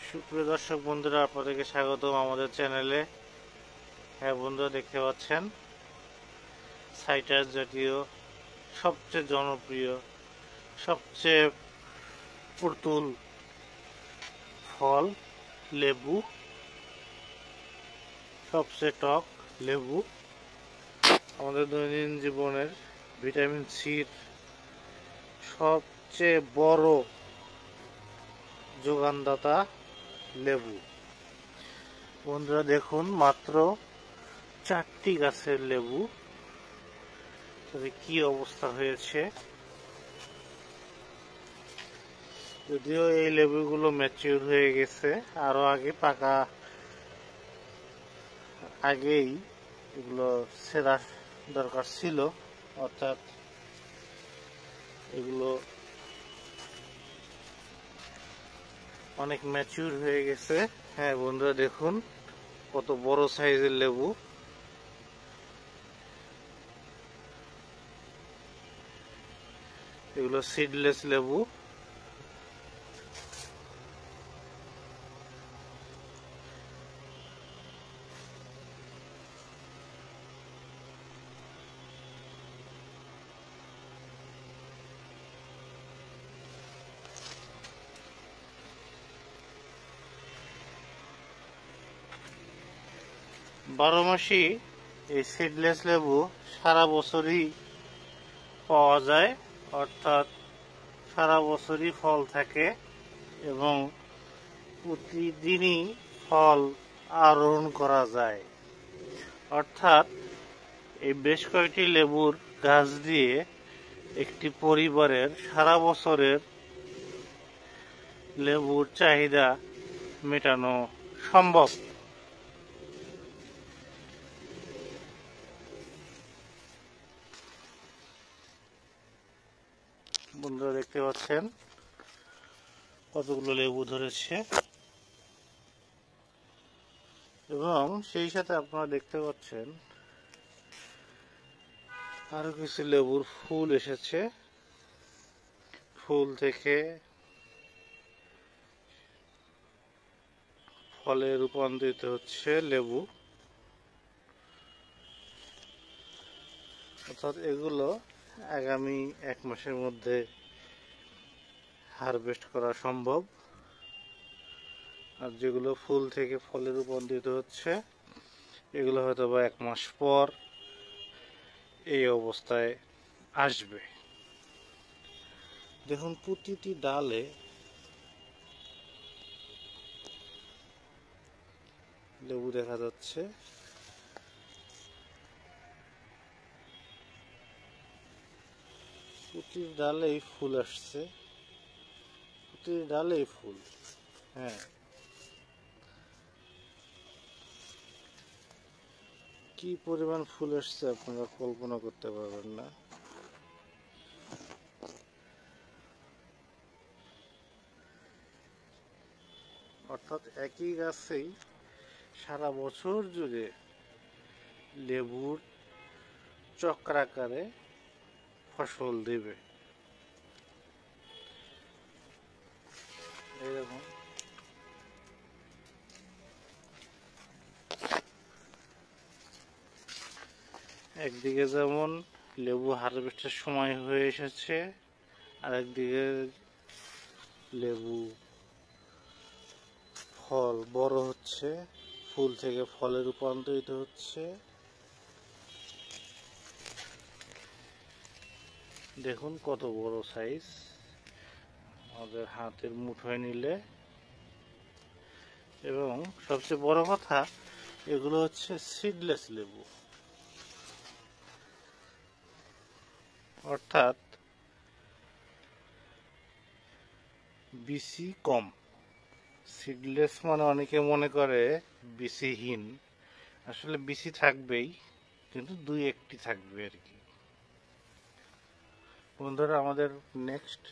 সুপ্রিয় দর্শক বন্ধুরা, আপনাদেরকে স্বাগতম আমাদের চ্যানেলে। হ্যাঁ বন্ধুরা, দেখতে পাচ্ছেন সাইট্রাস জাতীয় সবচেয়ে জনপ্রিয়, সবচেয়ে পুতুল ফল লেবু, সবচেয়ে টক লেবু। আমাদের দৈনন্দিন জীবনের ভিটামিন সির সবচেয়ে বড় যোগানদাতা লেবু। বন্ধুরা দেখুন, মাত্র 4টি গাছের লেবু, তবে কি অবস্থা হয়েছে। যদিও এই লেবুগুলো ম্যাচিউর হয়ে গেছে, আরো আগে পাকা আগেই এগুলো ছেঁড়া দরকার ছিল, অর্থাৎ এগুলো অনেক ম্যাচিউর হয়ে গেছে। হ্যাঁ বন্ধুরা দেখুন, কত বড় সাইজের লেবু। এগুলো সিডলেস লেবু। বারোমাসি এই সিডলেস লেবু সারা বছরই পাওয়া যায়, অর্থাৎ সারা বছরই ফল থাকে এবং প্রতিদিনই ফল আরোহণ করা যায়। অর্থাৎ এই বেশ কয়েকটি লেবুর গাছ দিয়ে একটি পরিবারের সারা বছরের লেবুর চাহিদা মেটানো সম্ভব। বন্ধুরা দেখতে পাচ্ছেন কতগুলো লেবু ধরেছে, এবং সেই সাথে আপনারা দেখতে পাচ্ছেন আরো কিছু লেবুর ফুল এসেছে। ফুল থেকে ফলে রূপান্তরিত হচ্ছে লেবু, অর্থাৎ এগুলো আগামী 1 মাসের মধ্যে হারভেস্ট করা সম্ভব। আর যেগুলো ফুল থেকে ফলে রূপান্তরিত হচ্ছে, এগুলো হয়তো বা 1 মাস পর এই অবস্থায় আসবে। দেখুন, প্রতিটি ডালে লেবু দেখা যাচ্ছে। প্রতিটি ডালেই ফুল আসছে, প্রতিটি ডালেই ফুল। হ্যাঁ, কি পরিমাণ ফুল আসছে আপনারা কল্পনা করতে পারবেন না। অর্থাৎ একই গাছেই সারা বছর জুড়ে লেবুর চক্রাকারে ফসল দেবে। এইরকম একদিকে যেমন লেবু হারভেস্টের সময় হয়ে এসেছে, আর একদিকে লেবু ফল বড় হচ্ছে, ফুল থেকে ফলে রূপান্তরিত হচ্ছে। দেখুন কত বড় সাইজ, আমাদের হাতের মুঠোয় নিলে। এবং সবচেয়ে বড় কথা, এগুলো হচ্ছে সিডলেস লেবু, অর্থাৎ বিসি কম। সিডলেস মানে অনেকে মনে করে বিসিহীন, আসলে বিসি থাকবেই, কিন্তু 2-1টি থাকবে আর কি। বন্ধুরা, আমাদের নেক্সট